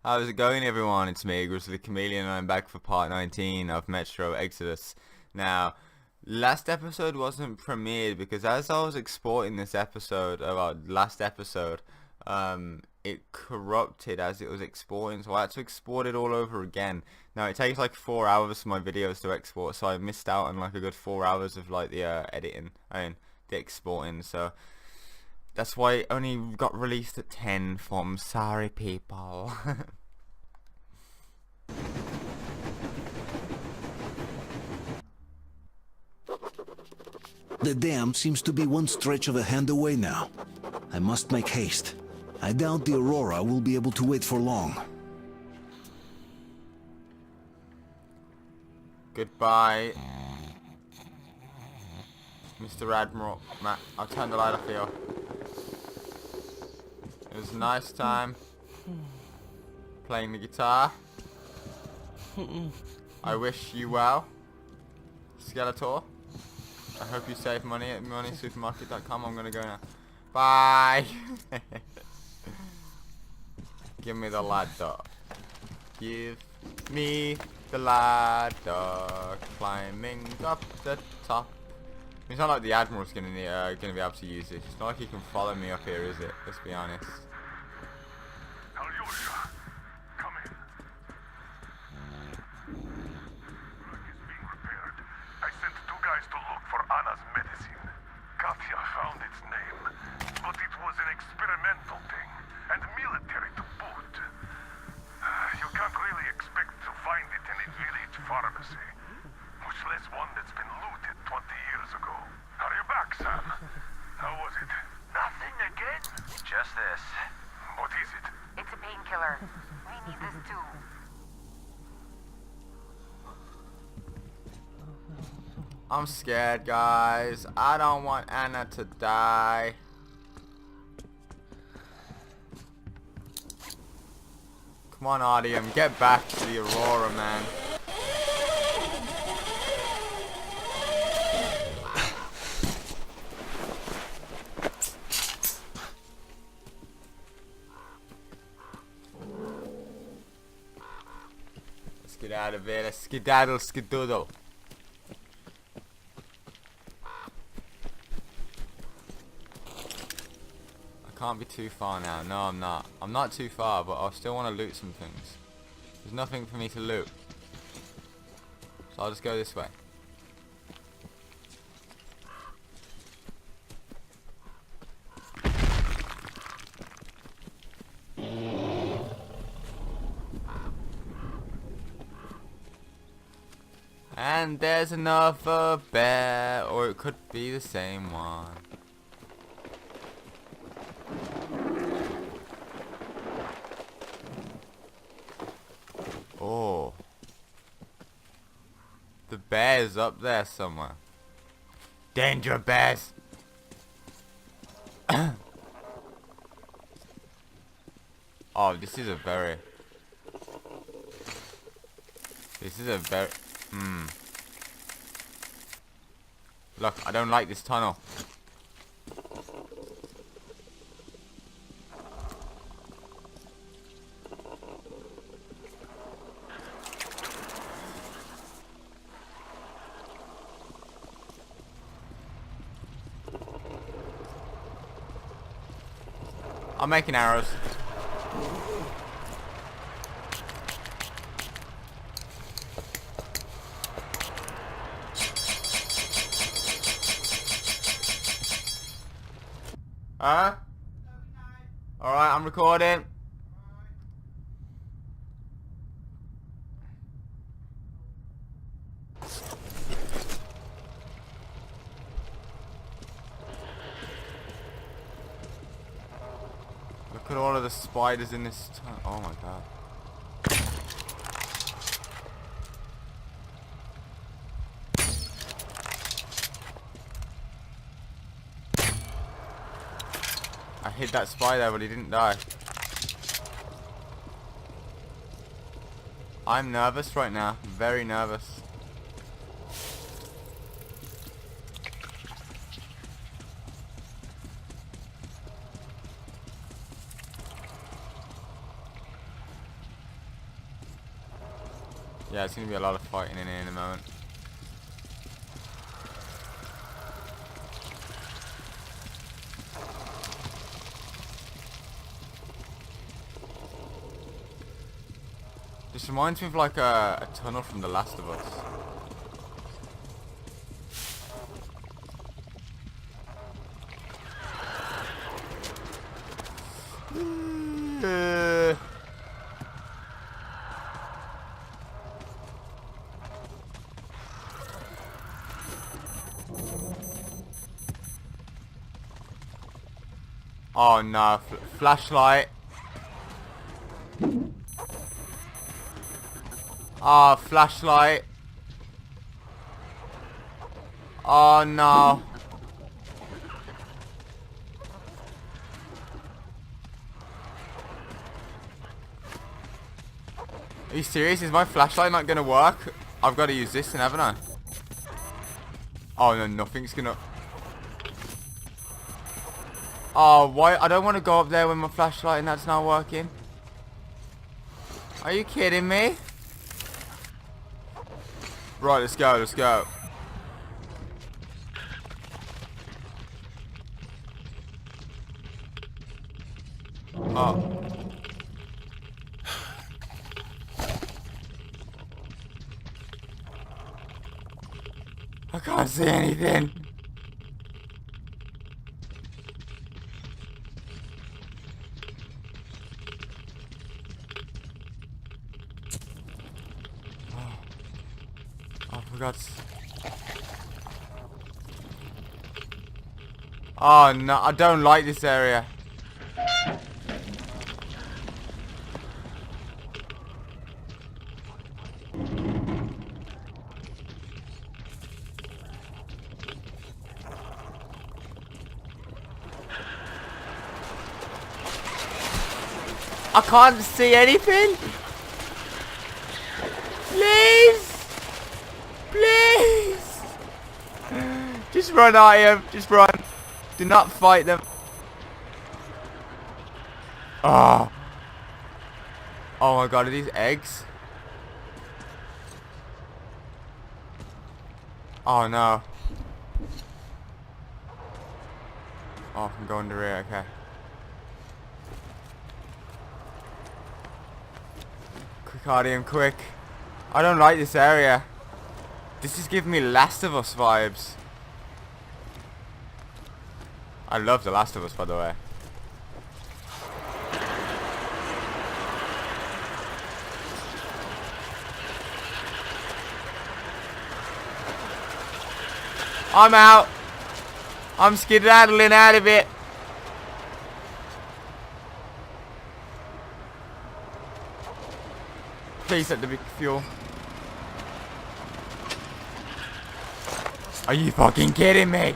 How's it going, everyone? It's me, Grizzly the Chameleon, and I'm back for part 19 of Metro Exodus. Now, last episode wasn't premiered because as I was exporting this episode, last episode, it corrupted as it was exporting, so I had to export it all over again. Now, it takes like 4 hours for my videos to export, so I missed out on like a good 4 hours of like the editing, the exporting, so that's why it only got released at 10 from sorry people. The dam seems to be one stretch of a hand away now. I must make haste. I doubt the Aurora will be able to wait for long. Goodbye, Mr. Admiral. Matt, I'll turn the light off here. It was a nice time playing the guitar. I wish you well, Skeletor. I hope you save money at moneysupermarket.com. I'm gonna go now. Bye. Give me the ladder. Give me the ladder. Climbing up the top. It's not like the Admiral's gonna be able to use it. It's not like he can follow me up here, is it? Let's be honest. Alyosha, come in. Work is being repaired. I sent 2 guys to look for Anna's medicine. Katya found its name, but it was an experimental thing, and military to boot. You can't really expect to find it in a village pharmacy, much less one that's been looted 20 years ago. Are you back, Sam? How was it? Nothing again? Just this. What is it? It's a painkiller. We need this too. I'm scared, guys. I don't want Anna to die. Come on, Artyom, get back to the Aurora, man. Let's get out of here. Let's skedaddle, skedoodle. Can't be too far now. No, I'm not. I'm not too far, but I still want to loot some things. There's nothing for me to loot, so I'll just go this way. And there's another bear, or it could be the same one. Oh, the bear's up there somewhere. Danger, bears! Oh, this is a very... Look, I don't like this tunnel. I'm making arrows. Huh? Alright, I'm recording. Look at all of the spiders in this tunnel. Oh my god. I hit that spider, but he didn't die. I'm nervous right now. Very nervous. Yeah, it's gonna be a lot of fighting in here in a moment. This reminds me of like a tunnel from The Last of Us. Oh no, flashlight. Oh, flashlight. Oh no. Are you serious? Is my flashlight not gonna work? I've got to use this, haven't I? Oh no, nothing's gonna... Oh, why? I don't want to go up there with my flashlight and that's not working. Are you kidding me? Right, let's go, let's go. Oh. I can't see anything. Oh, for God's... Oh no, I don't like this area. I can't see anything. Please. Please. Just run, Artyom. Just run. Do not fight them. Oh. Oh my God, are these eggs? Oh no. Oh, I can go under here, okay. Quick, Artyom, quick. I don't like this area. This is giving me Last of Us vibes. I love The Last of Us, by the way. I'm out. I'm skedaddling out of it. Please let there be fuel. Are you fucking kidding me?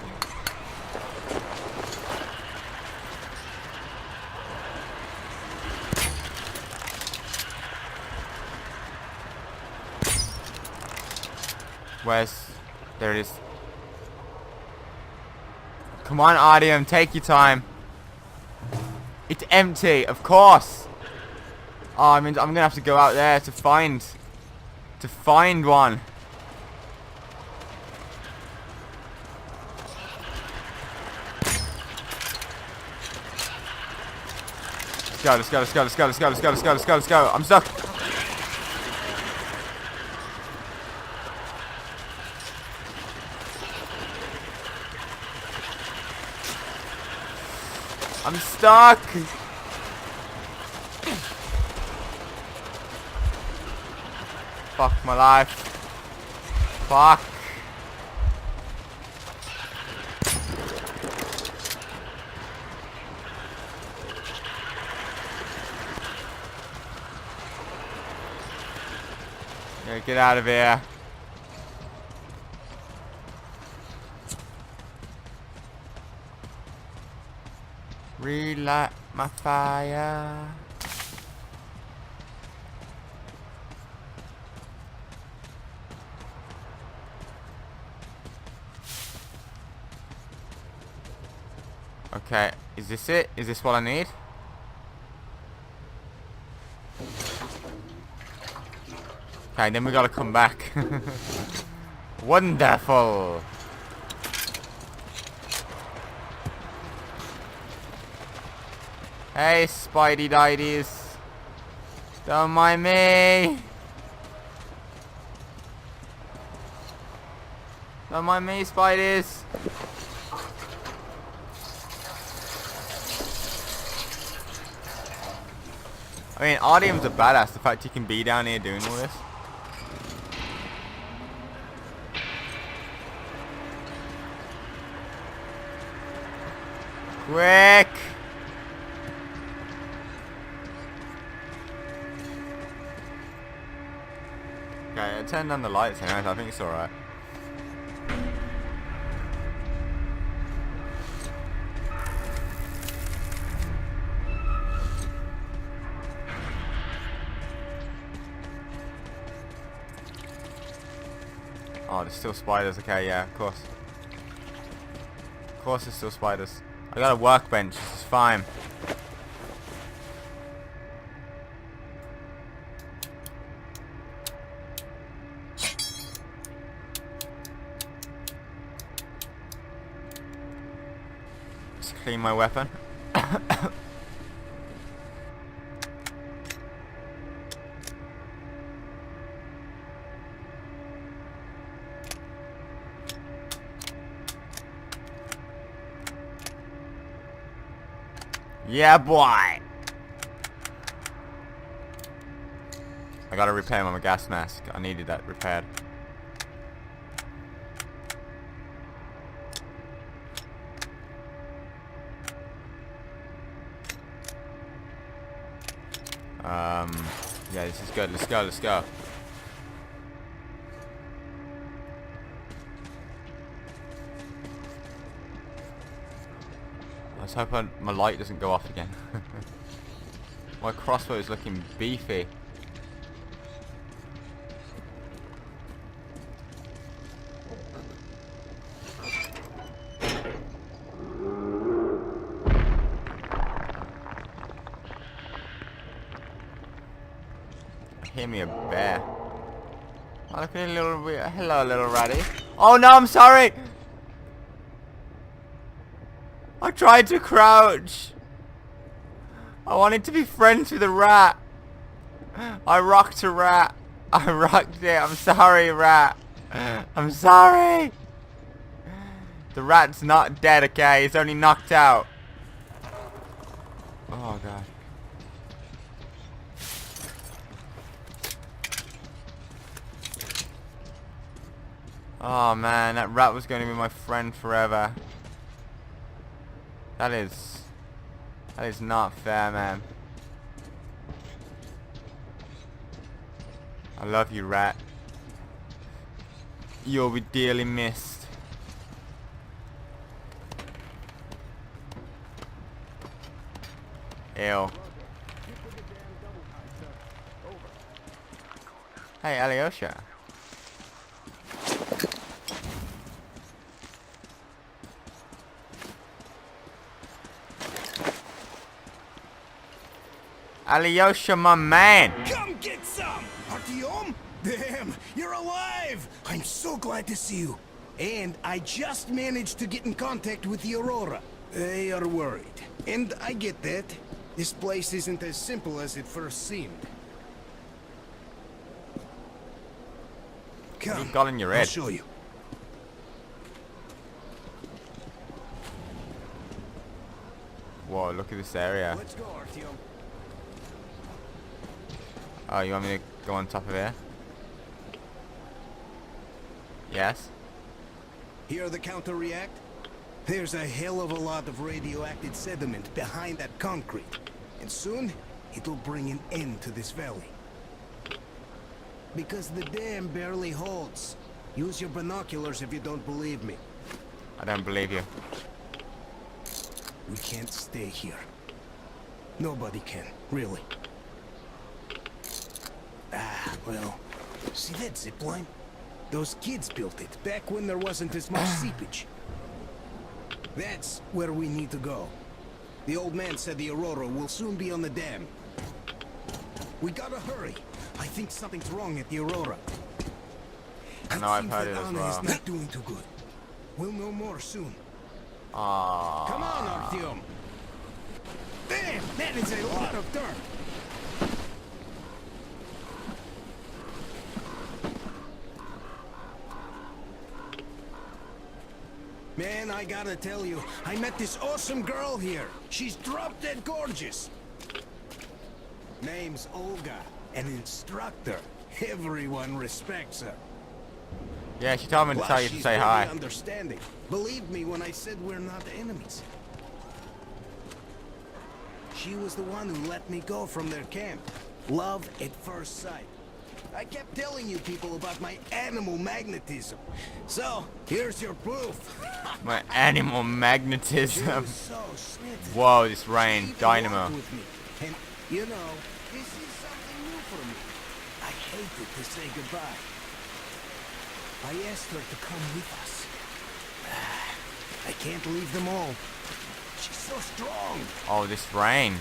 Where's... There it is. Come on, Artyom, take your time. It's empty, of course. Oh, I mean, I'm gonna have to go out there to find one. Let's go, let's go, let's go, let's go, let's go, let's go, let's go, let's go, let's go. I'm stuck. I'm stuck. Fuck my life. Fuck. Yeah, get out of here. Relight my fire. Okay, is this it? Is this what I need? Okay, then we gotta come back. Wonderful. Hey, Spidey Didies. Don't mind me. Don't mind me, Spideys. I mean, Artyom's a badass. The fact he can be down here doing all this. Quick! Okay, I turned on the lights anyway, so I think it's alright. Oh, there's still spiders. Okay, yeah, of course. Of course there's still spiders. I got a workbench. This is fine. Just clean my weapon. Yeah, boy! I gotta repair my gas mask. I needed that repaired. Yeah, this is good. Let's go, let's go. Let's hope my light doesn't go off again. My crossbow is looking beefy. Hear me a bear. Oh, look at a little bit. Hello, little ratty. Oh no, I'm sorry. I tried to crouch. I wanted to be friends with a rat. I rocked a rat. I rocked it. I'm sorry, rat. I'm sorry. The rat's not dead, okay? It's only knocked out. Oh, God. Oh, man. That rat was going to be my friend forever. That is not fair, man. I love you, rat. You'll be dearly missed. Ew. Hey, Alyosha. Alyosha, my man. Come get some! Artyom? Damn, you're alive! I'm so glad to see you. And I just managed to get in contact with the Aurora. They are worried. And I get that. This place isn't as simple as it first seemed. Come, What you got in your head? I'll show you. Whoa, look at this area. Let's go, Artyom. Oh, you want me to go on top of here? Yes? Hear the counter react? There's a hell of a lot of radioactive sediment behind that concrete. And soon, it'll bring an end to this valley. Because the dam barely holds. Use your binoculars if you don't believe me. I don't believe you. We can't stay here. Nobody can, really. Ah, well, see that zipline? Those kids built it back when there wasn't as much seepage. That's where we need to go. The old man said the Aurora will soon be on the dam. We gotta hurry. I think something's wrong at the Aurora. I know, I've It seems heard that it as Anna well. is not doing too good. We'll know more soon. Ah. Come on, Artyom. Damn, that is a lot of dirt. Man, I gotta tell you, I met this awesome girl here. She's drop dead gorgeous. Name's Olga, an instructor. Everyone respects her. Yeah, she told me to Plus, tell you to she's say very hi. understanding. Believe me when I said we're not enemies. She was the one who let me go from their camp. Love at first sight. I kept telling you people about my animal magnetism. So, here's your proof. My animal She magnetism. was so snitty. Whoa, this She rain. even Dynamo. walked with me. And, you know, this is something new for me. I hated to say goodbye. I asked her to come with us. I can't leave them all. She's so strong. Oh, this rain.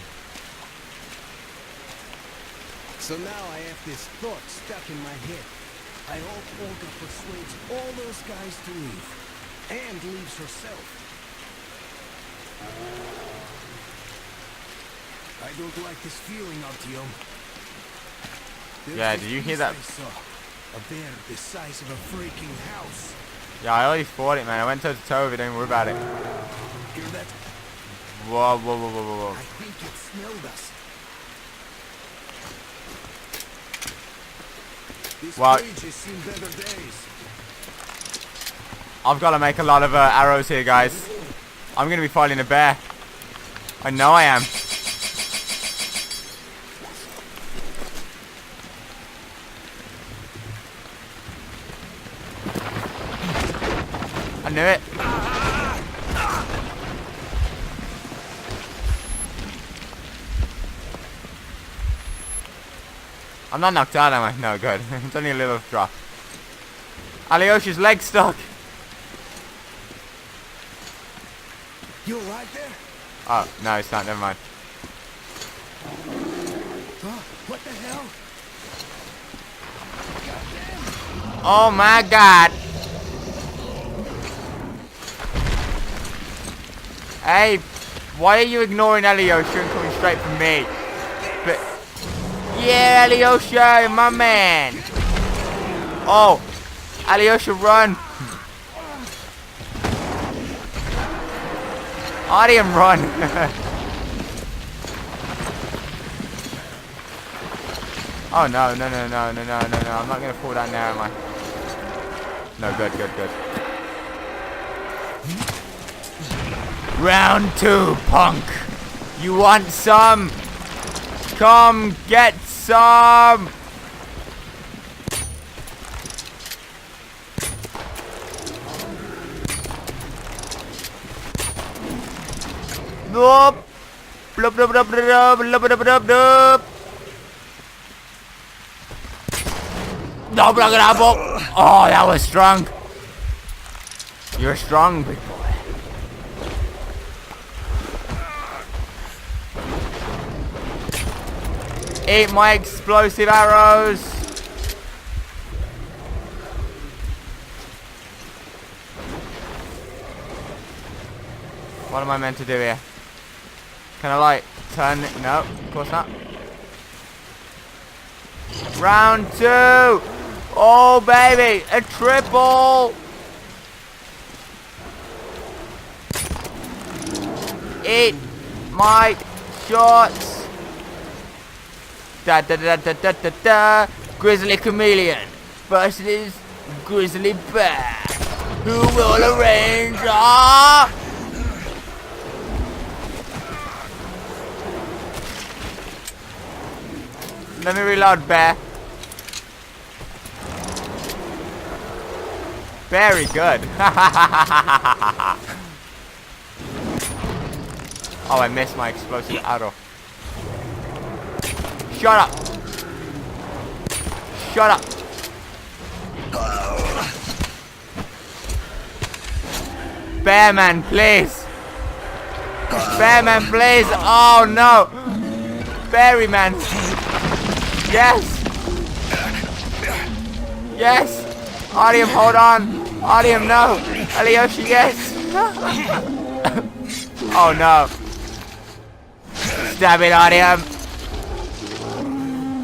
So now I have this thought stuck in my head. I hope Olga persuades all those guys to leave. And leaves herself. I don't like this feeling, Artyom. There's Yeah, this did you hear beast that? I saw. A bear the size of a freaking house. Yeah, I already fought it, man. I went toe to toe with it. Don't worry about it. Hear that? Whoa, whoa, whoa, whoa, whoa, I whoa. think it smelled us. These Wow. cages seen better days. I've got to make a lot of arrows here, guys. I'm going to be fighting a bear. I know I am. I knew it. I'm not knocked out, am I? No, good. It's only a little drop. Alyosha's leg stuck. You alright there? Oh, no, it's not. Never mind. Huh? What the hell? Oh my god. Hey, why are you ignoring Alyosha and coming straight for me? But yeah, Alyosha, my man. Oh, Alyosha, run. Artyom, run. Oh no, no, no, no, no, no, no, no. I'm not gonna fall down there, am I? No, good, good, good. Round 2, punk. You want some? Come get some. Nope. Blub, blub, blub, blub, blub, blub, blub, blub. Dobra, grabo. Oh, that was strong. You're strong, big boy. Eat my explosive arrows. What am I meant to do here? Can I like turn it? No, of course not. Round 2. Oh baby, a triple. Eat my shots. Da da da da da da da. Grizzly chameleon versus grizzly bear. Who will arrange? Ah! Let me reload, bear. Very good. Oh, I missed my explosive arrow. Shut up. Shut up. Bearman, please. Bearman, please. Oh no. Berryman. Yes! Yes! Artyom, hold on! Artyom, no! Alyosha, yes! Oh no! Stab it, Artyom!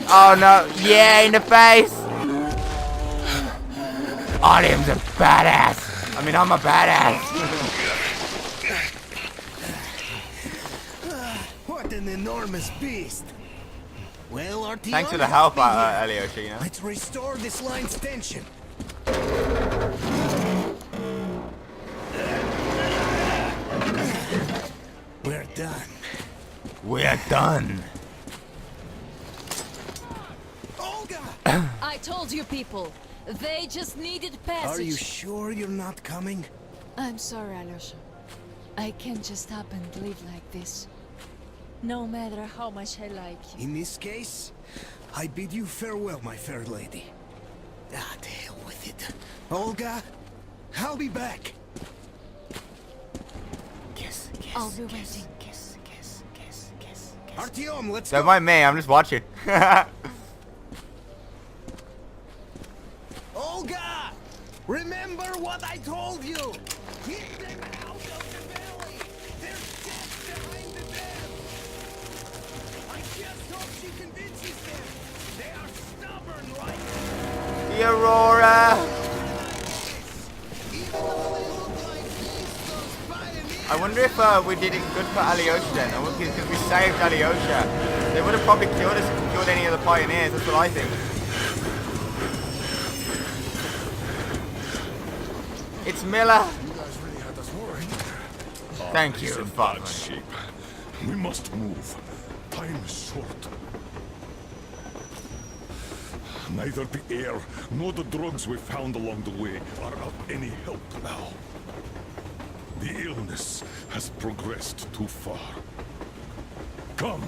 Oh no! Yeah, in the face! Artyom's a badass! I mean, I'm a badass! What an enormous beast! Well, Artyom, Thanks for the help, Alyosha, you know? let's restore this line's tension. We're done. We're done! Olga! I told you people, they just needed passage. Are you sure you're not coming? I'm sorry, Alyosha. I can't just up and live like this. No matter how much I like you. In this case, I bid you farewell, my fair lady. Ah, to hell with it. Olga, I'll be back. Kiss, kiss, I'll be waiting. kiss, kiss, kiss, kiss, kiss. Artyom, let's Don't go. mind me, I'm just watching. Olga! Remember what I told you! Get them out of the valley! They're dead behind the dam! I just hope she convinces them! They are stubborn like The Aurora! even though they look like those pioneers! I wonder if we did it good for Alyosha then, because we saved Alyosha. They would have probably killed us if we killed any of the pioneers, that's what I think. It's Miller! You guys really had us worried. Thank you, He's in Father. bad shape. We must move. Time is short. Neither the air nor the drugs we found along the way are of any help now. The illness has progressed too far. Come.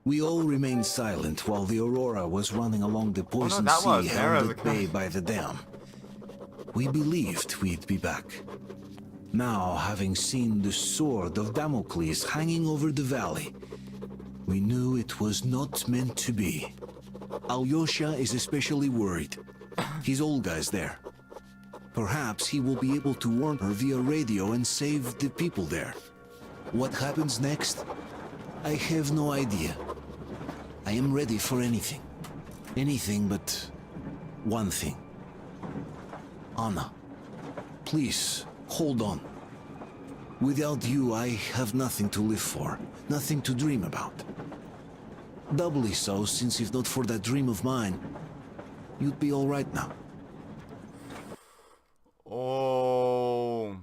We all remained silent while the Aurora was running along the poison that was sea there, held the at bay by the dam. We believed we'd be back. Now, having seen the sword of Damocles hanging over the valley, we knew it was not meant to be. Alyosha is especially worried. His Olga is there. Perhaps he will be able to warn her via radio and save the people there. What happens next? I have no idea. I am ready for anything. Anything but one thing. Anna, please, hold on. Without you, I have nothing to live for, nothing to dream about. Doubly so, since if not for that dream of mine, you'd be all right now. Oh.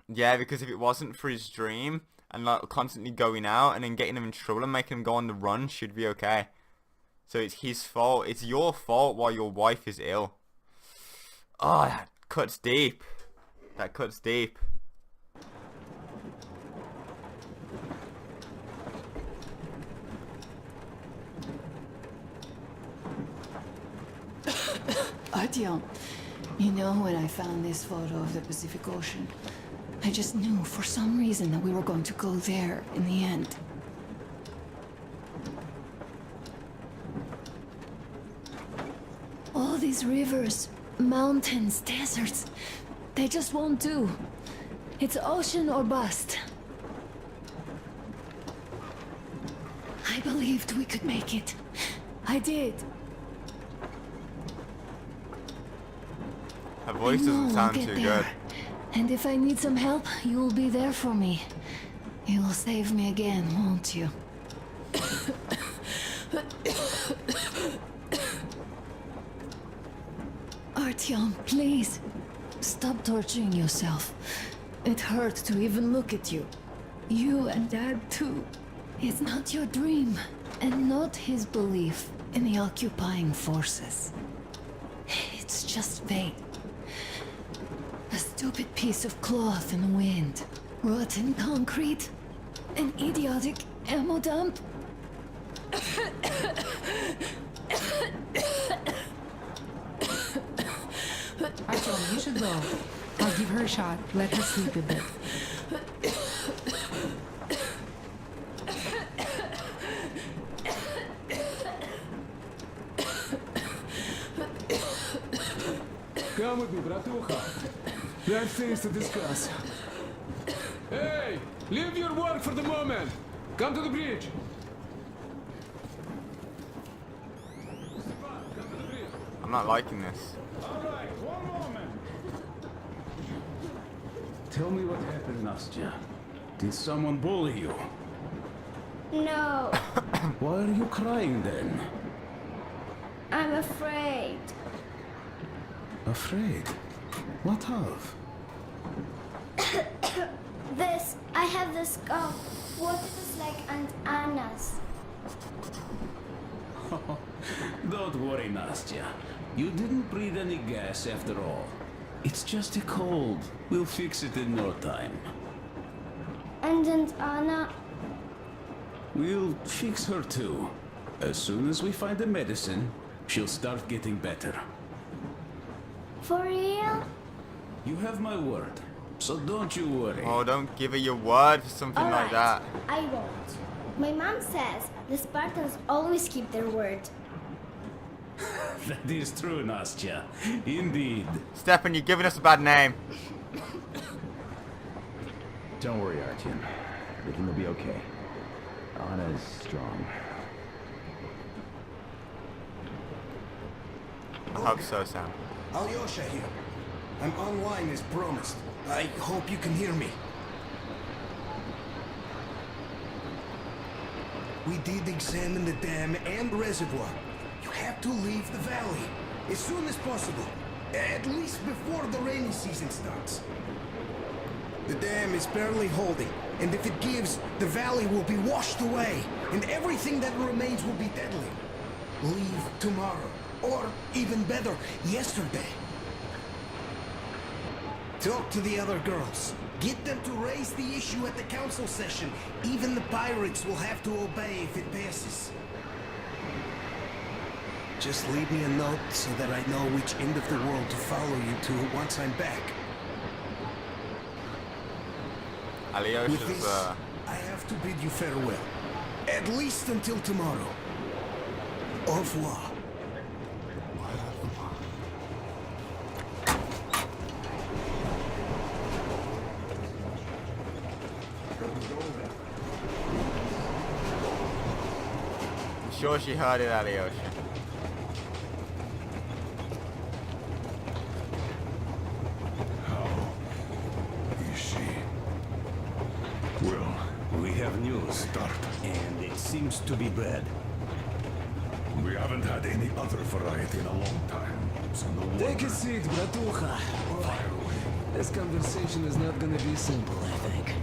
Yeah, because if it wasn't for his dream, and like constantly going out and then getting him in trouble and making him go on the run, should be okay. So it's his fault. It's your fault while your wife is ill. Oh, that cuts deep. That cuts deep. Artyom, you know when I found this photo of the Pacific Ocean, I just knew for some reason that we were going to go there in the end. All these rivers, mountains, deserts, they just won't do. It's ocean or bust. I believed we could make it. I did. Her voice I know doesn't we'll sound get too there. good. And if I need some help, you'll be there for me. You'll save me again, won't you? Artyom, please. Stop torturing yourself. It hurts to even look at you. You and Dad, too. It's not your dream, and not his belief in the occupying forces. It's just fate. A stupid piece of cloth in the wind. Rotten concrete. An idiotic ammo dump. though. I'll give her a shot. Let her sleep a bit. Come with me, bratucha. There are things to discuss. Hey! Leave your work for the moment! Come to the bridge! I'm not liking this. Alright, one moment! Tell me what happened, Nastya. Did someone bully you? No, Why are you crying then? I'm afraid. Afraid? What of? I have this cough. What it is like Aunt Anna's. Don't worry, Nastya. You didn't breathe any gas after all. It's just a cold. We'll fix it in no time. And Aunt Anna, We'll fix her too. As soon as we find the medicine, she'll start getting better. for real? You have my word, so don't you worry. Oh, don't give her your word for something like that. I won't. My mom says the Spartans always keep their word. That is true, Nastya. Indeed. Stefan, you're giving us a bad name. Don't worry, Artyom. Everything will be okay. Anna's strong. I hope so, Sam. Alyosha here. I'm online as promised. I hope you can hear me. We did examine the dam and reservoir. You have to leave the valley as soon as possible. At least before the rainy season starts. The dam is barely holding, and if it gives, the valley will be washed away, and everything that remains will be deadly. Leave tomorrow, or even better, yesterday. Talk to the other girls. Get them to raise the issue at the council session. Even the pirates will have to obey if it passes. Just leave me a note so that I know which end of the world to follow you to once I'm back. With Alyosha's, this, I have to bid you farewell. At least until tomorrow. Au revoir. I'm sure she heard it, Alyosha. Is she? Well, We have news, start. and it seems to be bad. We haven't had any other variety in a long time. So no wonder. Take a seat, bratucha. Fire away. This conversation is not gonna be simple, I think.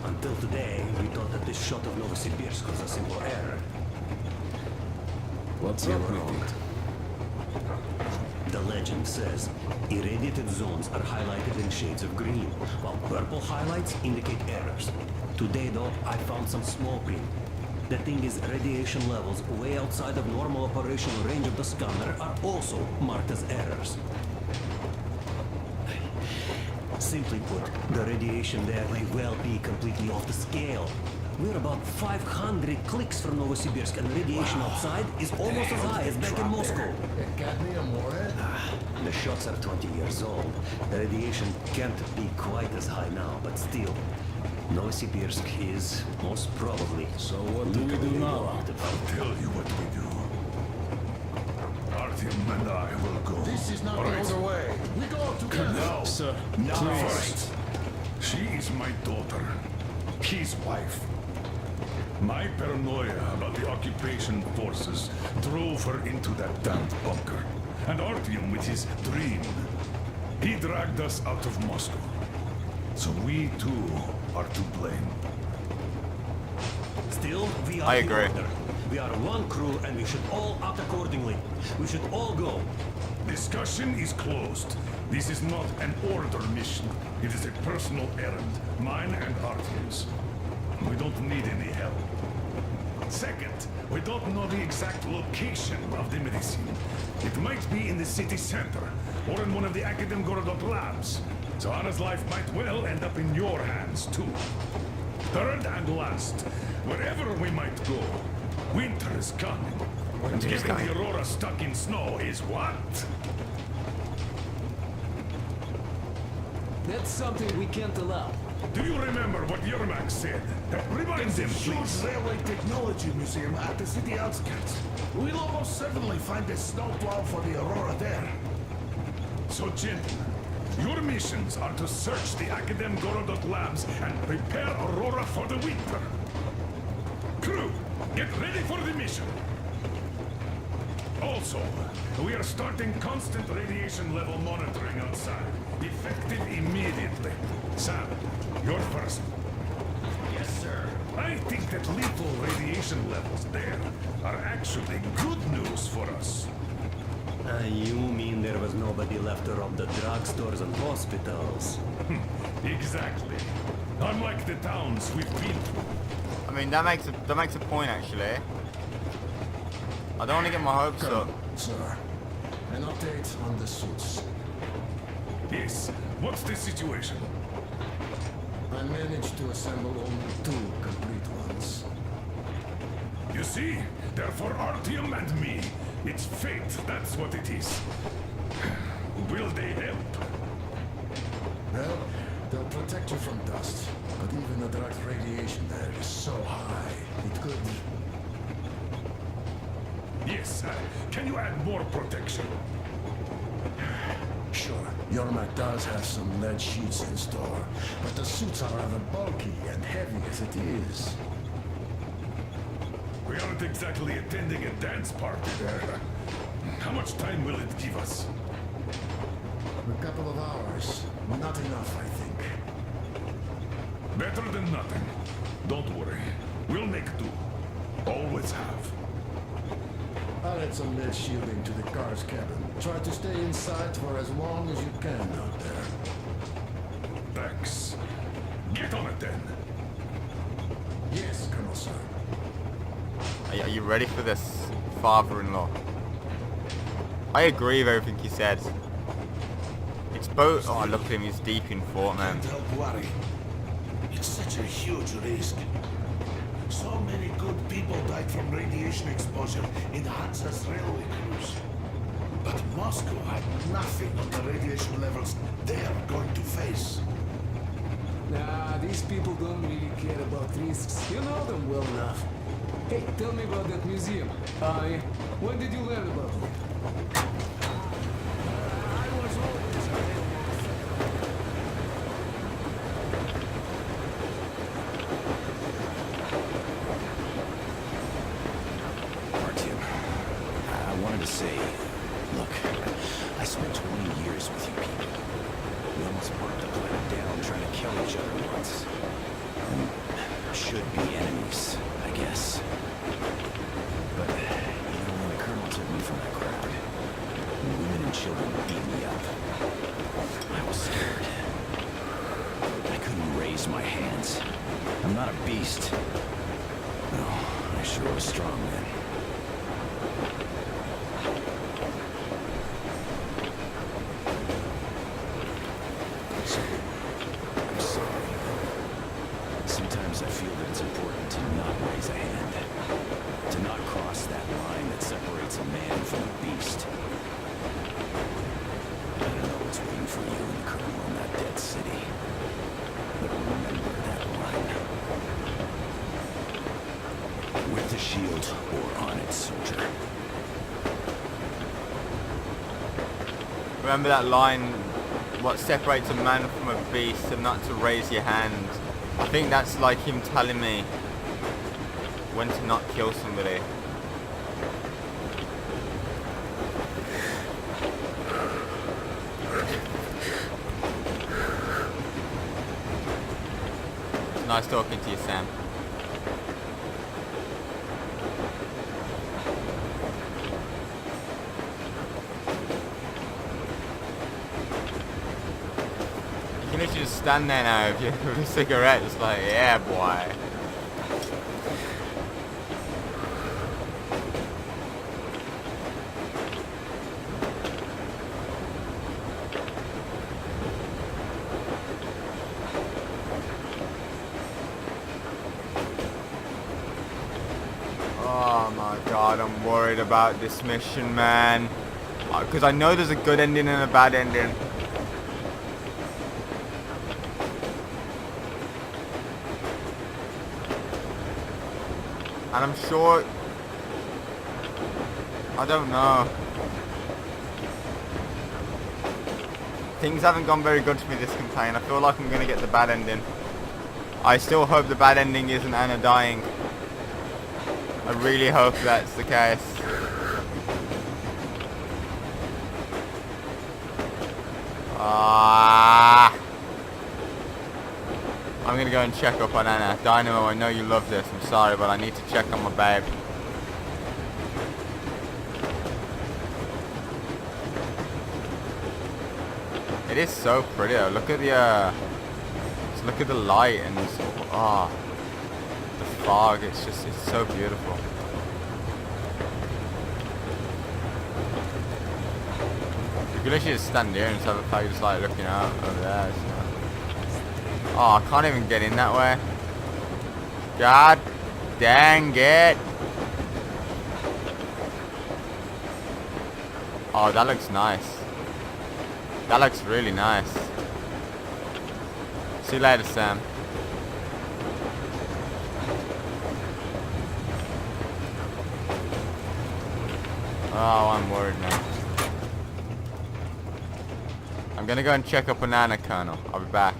Until today, we thought that this shot of Novosibirsk was a simple error. What's We up were with wrong. it? The legend says irradiated zones are highlighted in shades of green, while purple highlights indicate errors. Today, though, I found some small print. The thing is, radiation levels way outside of normal operational range of the scanner are also marked as errors. Simply put, the radiation there may well be completely off the scale. We're about 500 clicks from Novosibirsk, and radiation outside is almost as high as back in Moscow. The shots are 20 years old. The radiation can't be quite as high now, but still, Novosibirsk is most probably. So what do we do now? I'll tell you what we do. Artyom and I will go. This is not All the right? other way. We go together. No, Sir, no. please. First, she is my daughter, his wife. My paranoia about the occupation forces drove her into that damned bunker. And Artyom with his dream. He dragged us out of Moscow. So we too are to blame. Still, we are I the agree. order. We are one crew, and we should all act accordingly. We should all go. Discussion is closed. This is not an order mission. It is a personal errand, mine and Artyom's. We don't need any help. Second, we don't know the exact location of the medicine. It might be in the city center, or in one of the Academ Gorodot labs. So Anna's life might well end up in your hands, too. Third and last, wherever we might go, winter is coming. And getting the Aurora stuck in snow is what? That's something we can't allow. Do you remember what Yermak said? Remind them, Huge please. railway technology museum at the city outskirts. We'll almost certainly find a snowplow for the Aurora there. So, gentlemen, your missions are to search the Academ Gorodot labs and prepare Aurora for the winter. Crew, get ready for the mission. Also, we are starting constant radiation level monitoring outside. Effective immediately. Sam, you're first. Yes, sir. I think that lethal radiation levels there are actually good news for us. You mean there was nobody left to rob the drugstores and hospitals? Exactly. Unlike the towns we've been through. I mean, that makes a point actually. I don't want to get my hopes up. Sir, an update on the suits. Yes. What's the situation? I managed to assemble only 2 complete ones. You see? They're for Artyom and me. It's fate, that's what it is. Will they help? Well, they'll protect you from dust, but even the direct radiation there is so high, it could... Yes, can you add more protection? Sure, Yermak does have some lead sheets in store, but the suits are rather bulky and heavy as it is. We aren't exactly attending a dance party there. How much time will it give us? A couple of hours. Not enough, I think. Better than nothing. Don't worry. We'll make do. Always have. I'll add some lead shielding to the car's cabin. Try to stay inside for as long as you can out there. Thanks. Get on it then. Yes, Colonel, sir. Are you ready for this, father-in-law? I agree with everything he said. It's both. Oh, look at him. He's deep in thought, man. Can't help worry. It's such a huge risk. So many good people died from radiation exposure in Hansa's railway crews. But Moscow had nothing on the radiation levels they are going to face. Nah, these people don't really care about risks. You know them well enough. Hey, tell me about that museum. When did you learn about it? I was always a railroad Artyom, I wanted to say, look, I spent 20 years with you people. We almost burnt the planet down trying to kill each other once. And should be enemies, I guess. But, when the colonel took me from that crowd, women and children beat me up. I was scared. I couldn't raise my hands. I'm not a beast. No, I sure was strong then. So, I'm sorry. Sometimes I feel that it's important to not raise a hand. To not cross that line that separates a man from a beast. I don't know what's waiting for you and the colonel in that dead city. But remember that line. With the shield or on it, soldier. Remember that line, what separates a man from a beast, and not to raise your hand. I think that's like him telling me when to not kill somebody. It's nice talking to you, Sam. You can literally just stand there now with a cigarette, just like, yeah, boy. God, I'm worried about this mission, man. Because I know there's a good ending and a bad ending. And I'm sure... I don't know. Things haven't gone very good for me this campaign. I feel like I'm going to get the bad ending. I still hope the bad ending isn't Anna dying. I really hope that's the case. I'm going to go and check up on Anna. Dynamo, I know you love this. I'm sorry, but I need to check on my babe. It is so pretty though. Look at the just look at the light and the fog. It's so beautiful. You could literally just stand here and just have a flag just like looking out over there. So. Oh, I can't even get in that way. God dang it. Oh, that looks nice. That looks really nice. See you later, Sam. Oh, I'm worried now. I'm gonna go and check up on Anna, Colonel. I'll be back.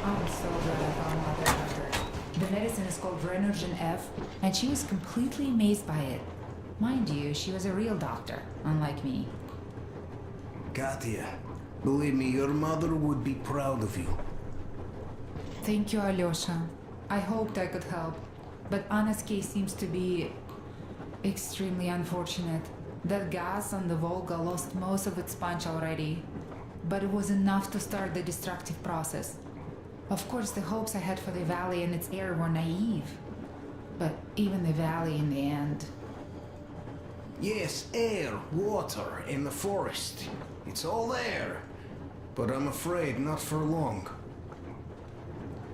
I'm so glad I found out about her. The medicine is called Renergen F, and she was completely amazed by it. Mind you, she was a real doctor, unlike me. Katya, believe me, your mother would be proud of you. Thank you, Alyosha. I hoped I could help, but Anna's case seems to be extremely unfortunate. That gas on the Volga lost most of its punch already, but it was enough to start the destructive process. Of course, the hopes I had for the valley and its air were naive, but even the valley in the end... Yes, air, water, and the forest. It's all there. But I'm afraid not for long.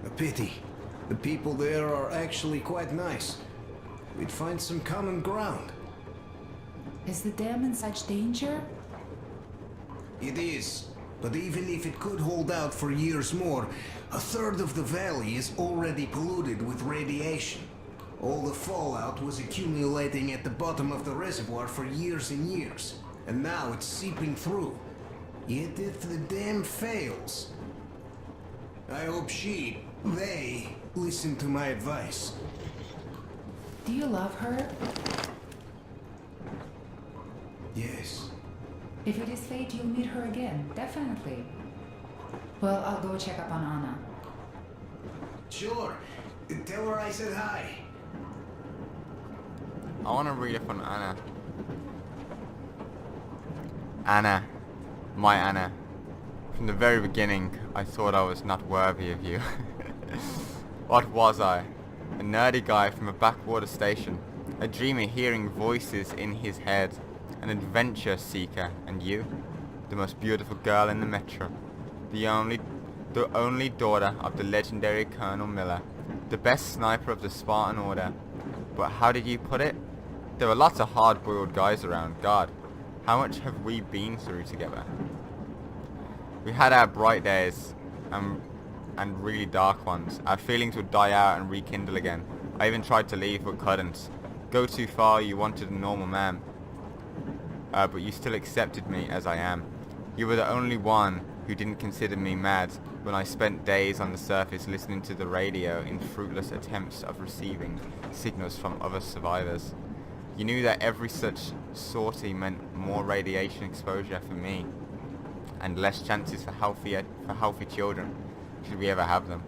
A pity. The people there are actually quite nice. We'd find some common ground. Is the dam in such danger? It is. But even if it could hold out for years more, a third of the valley is already polluted with radiation. All the fallout was accumulating at the bottom of the reservoir for years and years, and now it's seeping through. Yet if the dam fails, I hope they listen to my advice. Do you love her? Yes. If it is fate, you'll meet her again, definitely. Well, I'll go check up on Anna. Sure. Tell her I said hi. I want to read up on Anna. Anna. My Anna. From the very beginning, I thought I was not worthy of you. What was I? A nerdy guy from a backwater station. A dreamer hearing voices in his head. An adventure seeker. And you? The most beautiful girl in the metro. The only daughter of the legendary Colonel Miller. The best sniper of the Spartan Order. But how did you put it? There were lots of hard-boiled guys around. God, how much have we been through together? We had our bright days and really dark ones. Our feelings would die out and rekindle again. I even tried to leave but couldn't. Go too far, you wanted a normal man. But you still accepted me as I am. You were the only one who didn't consider me mad when I spent days on the surface listening to the radio in fruitless attempts of receiving signals from other survivors. You knew that every such sortie meant more radiation exposure for me, and less chances for healthy children, should we ever have them.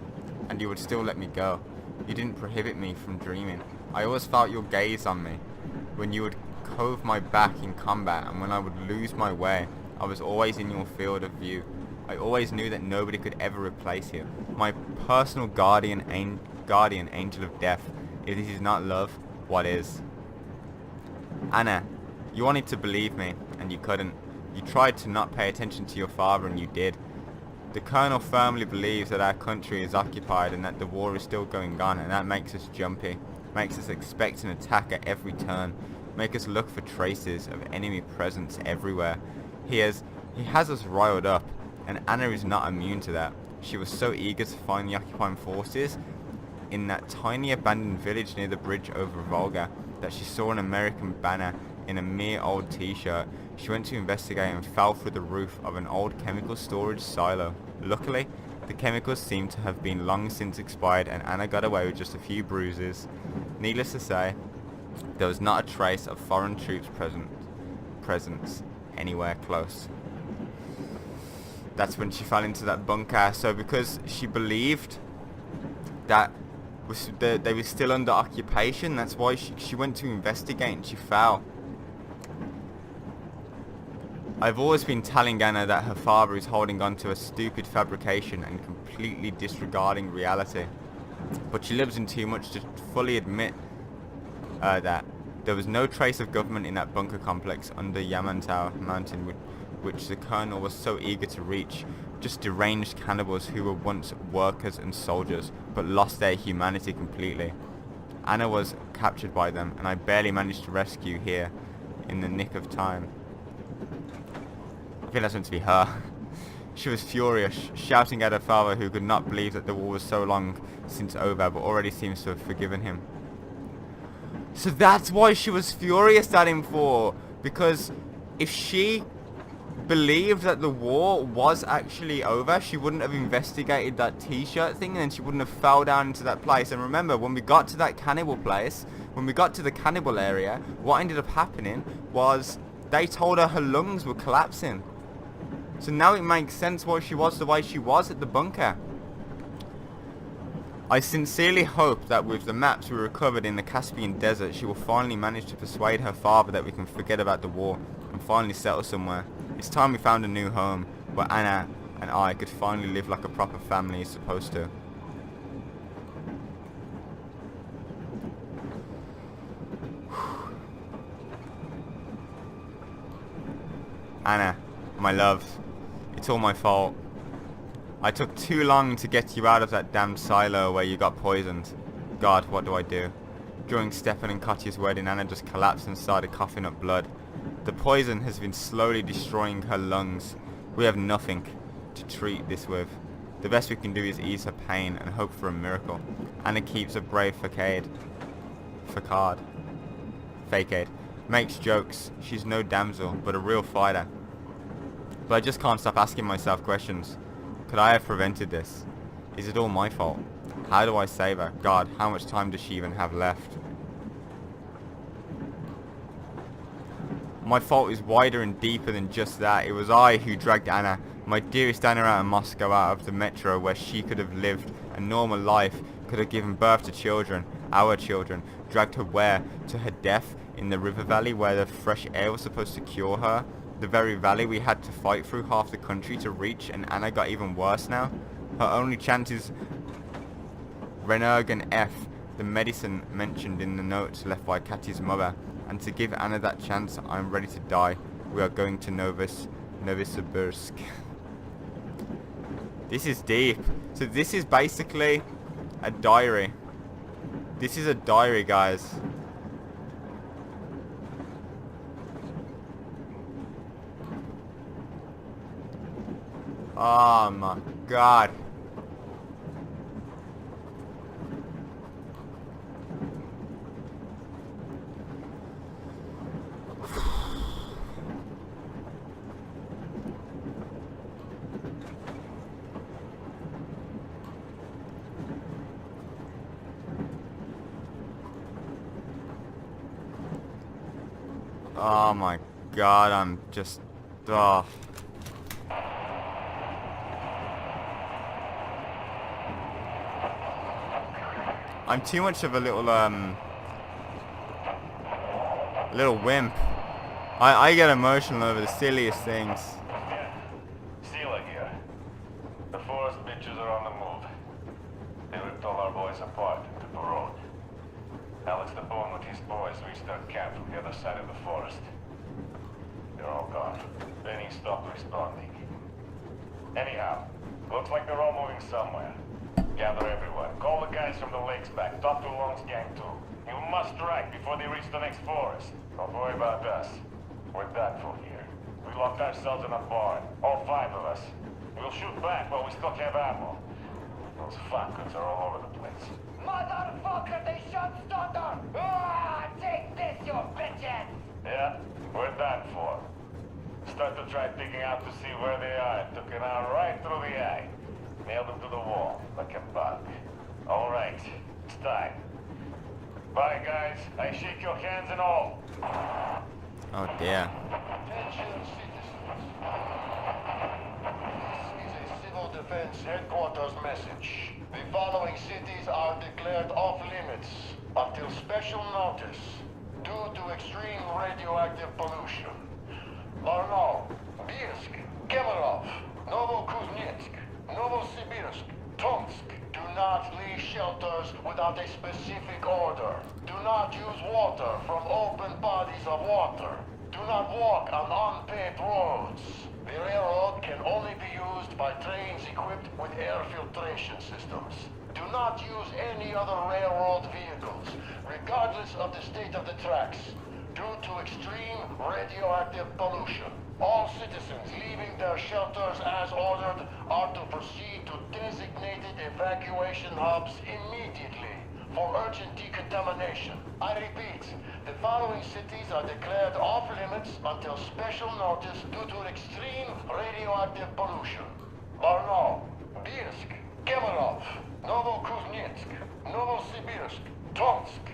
And you would still let me go. You didn't prohibit me from dreaming. I always felt your gaze on me. When you would cove my back in combat, and when I would lose my way, I was always in your field of view. I always knew that nobody could ever replace you. My personal guardian angel of death. If this is not love, what is? Anna, you wanted to believe me, and you couldn't. You tried to not pay attention to your father, and you did. The Colonel firmly believes that our country is occupied and that the war is still going on, and that makes us jumpy, makes us expect an attack at every turn, make us look for traces of enemy presence everywhere. He has us riled up, and Anna is not immune to that. She was so eager to find the occupying forces in that tiny abandoned village near the bridge over Volga that she saw an American banner in a mere old t-shirt. She went to investigate and fell through the roof of an old chemical storage silo. Luckily, the chemicals seemed to have been long since expired, and Anna got away with just a few bruises. Needless to say, there was not a trace of foreign troops presence anywhere close. That's when she fell into that bunker. So because she believed that they were still under occupation, that's why she went to investigate and she fell. I've always been telling Anna that her father is holding on to a stupid fabrication and completely disregarding reality. But she lives in too much to fully admit that there was no trace of government in that bunker complex under Yamantau Mountain, which the Colonel was so eager to reach. Just deranged cannibals who were once workers and soldiers, but lost their humanity completely. Anna was captured by them, and I barely managed to rescue here in the nick of time. I think that's meant to be her. She was furious, shouting at her father, who could not believe that the war was so long since over, but already seems to have forgiven him. So that's why she was furious at him for, because if she believed that the war was actually over, she wouldn't have investigated that t-shirt thing, and then she wouldn't have fell down into that place. And remember, when we got to that cannibal place, when we got to the cannibal area, what ended up happening was they told her lungs were collapsing. So now it makes sense why she was the way she was at the bunker. I sincerely hope that with the maps we recovered in the Caspian desert, she will finally manage to persuade her father that we can forget about the war and finally settle somewhere. It's time we found a new home where Anna and I could finally live like a proper family is supposed to. Anna, my love, it's all my fault. I took too long to get you out of that damned silo where you got poisoned. God, what do I do? During Stefan and Katya's wedding, Anna just collapsed and started coughing up blood. The poison has been slowly destroying her lungs. We have nothing to treat this with. The best we can do is ease her pain and hope for a miracle. Anna keeps a brave facade. Makes jokes. She's no damsel, but a real fighter. But I just can't stop asking myself questions. Could I have prevented this? Is it all my fault? How do I save her? God, how much time does she even have left? My fault is wider and deeper than just that. It was I who dragged Anna, my dearest Anna, out of Moscow, out of the metro, where she could have lived a normal life, could have given birth to children, our children, dragged her where? To her death in the river valley where the fresh air was supposed to cure her. The very valley we had to fight through half the country to reach, and Anna got even worse now. Her only chance is Renergan F, the medicine mentioned in the notes left by Katya's mother. And to give Anna that chance, I'm ready to die. We are going to Novosibirsk. This is deep. So this is basically a diary. This is a diary, guys. Oh my God. Oh my God, I'm just... Oh. I'm too much of a little wimp. I get emotional over the silliest things. Sila here. The forest bitches are on the move. They ripped all our boys apart and took the road. Alex the Bone with his boys reached our camp from the other side of the forest. They're all gone. Benny stopped responding. Anyhow, Looks like they're all moving somewhere. Gather everyone. Call the guys from the lakes back. Talk to Long's gang too. You must strike before they reach the next forest. Don't worry about us. We're done for here. We locked ourselves in a barn. All 5 of us. We'll shoot back while we still have ammo. Those fuckers are all over the place. Motherfucker, they shot Stutter! Ah, take this, you bitches! Yeah, we're done for. Start to try digging out to see where they are. Took an hour right through the eye. Nailed them to the wall, like a bug. All right, it's time. Bye, guys. I shake your hands and all. Oh dear. Attention, citizens. This is a civil defense headquarters message. The following cities are declared off limits until special notice due to extreme radioactive pollution. Larno, Bielsk, Kemerov, Novokuznetsk, Novosibirsk, Tomsk. Do not leave shelters without a specific order. Do not use water from open bodies of water. Do not walk on unpaved roads. The railroad can only be used by trains equipped with air filtration systems. Do not use any other railroad vehicles, regardless of the state of the tracks, due to extreme radioactive pollution. All citizens leaving their shelters as ordered are to proceed to designated evacuation hubs immediately for urgent decontamination. I repeat, the following cities are declared off limits until special notice due to extreme radioactive pollution. Larno, Bielsk, Kemerov, Novokuznetsk, Novosibirsk, Tomsk.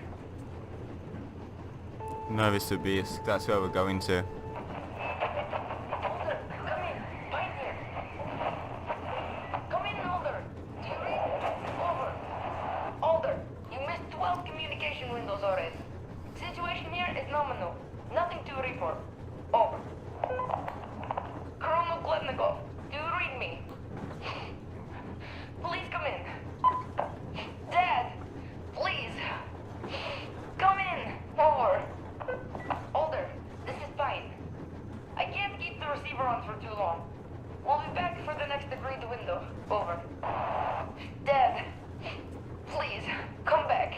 Novosibirsk, that's where we're going to. Nothing to report. Over. Colonel Gletnikov, do you read me? Please come in. Dad, please. Come in. Over. Older, this is fine. I can't keep the receiver on for too long. We'll be back for the next agreed window. Over. Dad, please, come back.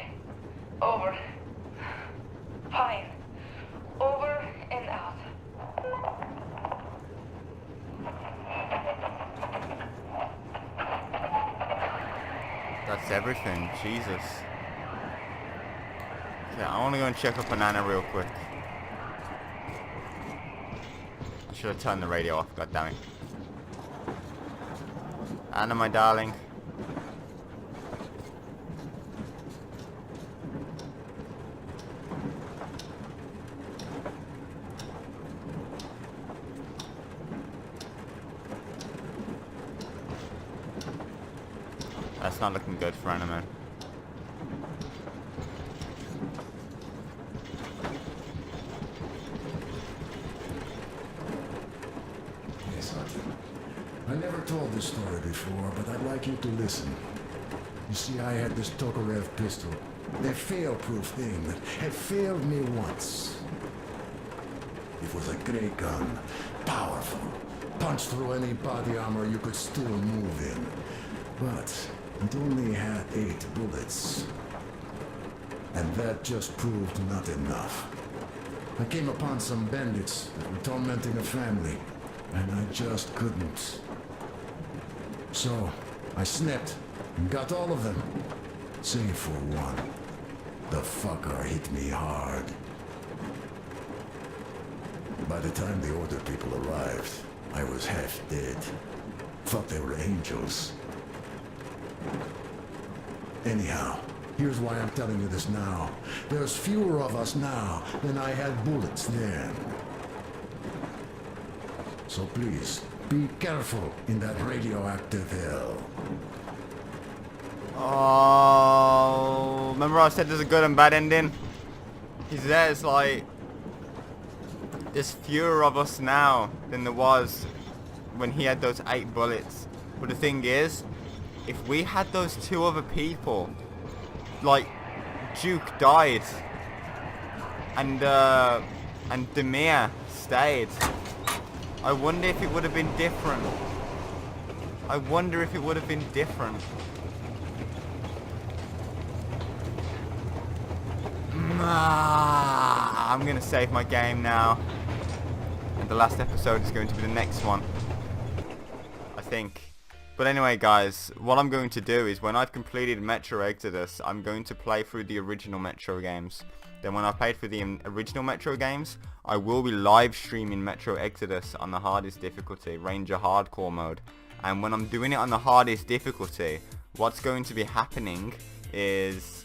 Over. Fine. Over and out. That's everything. Jesus. Okay, I want to go and check up on Anna real quick. I should have turned the radio off. God damn it. Anna, my darling. That's not looking good for Anna, man. Yes, Artyom. I never told this story before, but I'd like you to listen. You see, I had this Tokarev pistol. A fail-proof thing that had failed me once. It was a great gun. Powerful. Punched through any body armor you could still move in. But it only had 8 bullets. And that just proved not enough. I came upon some bandits that were tormenting a family, and I just couldn't. So, I snapped and got all of them, save for one. The fucker hit me hard. By the time the order people arrived, I was half dead. Thought they were angels. Anyhow, here's why I'm telling you this now. There's fewer of us now than I had bullets then. So please, be careful in that radioactive hell. Oh, remember I said there's a good and bad ending? He says, like, there's fewer of us now than there was when he had those 8 bullets. But the thing is, if we had those 2 other people, like, Duke died, and Demir stayed, I wonder if it would have been different. I wonder if it would have been different. I'm gonna save my game now. And the last episode is going to be the next one, I think. But anyway, guys, what I'm going to do is when I've completed Metro Exodus, I'm going to play through the original Metro games. Then when I've played through the original Metro games, I will be live streaming Metro Exodus on the hardest difficulty, Ranger Hardcore mode. And when I'm doing it on the hardest difficulty, what's going to be happening is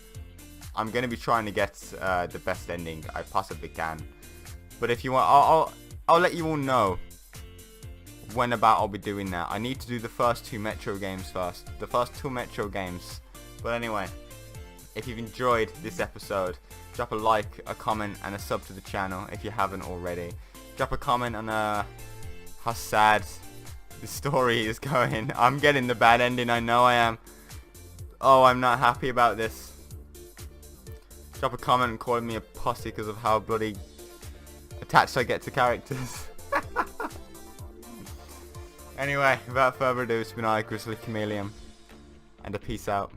I'm going to be trying to get the best ending I possibly can. But if you want, I'll let you all know when about I'll be doing that. I need to do the first 2 Metro games first. The first 2 Metro games. But anyway, if you've enjoyed this episode, drop a like, a comment, and a sub to the channel if you haven't already. Drop a comment on how sad the story is going. I'm getting the bad ending, I know I am. Oh, I'm not happy about this. Drop a comment and call me a pussy because of how bloody attached I get to characters. Anyway, without further ado, it's been I, Grizzly Chameleon, and a peace out.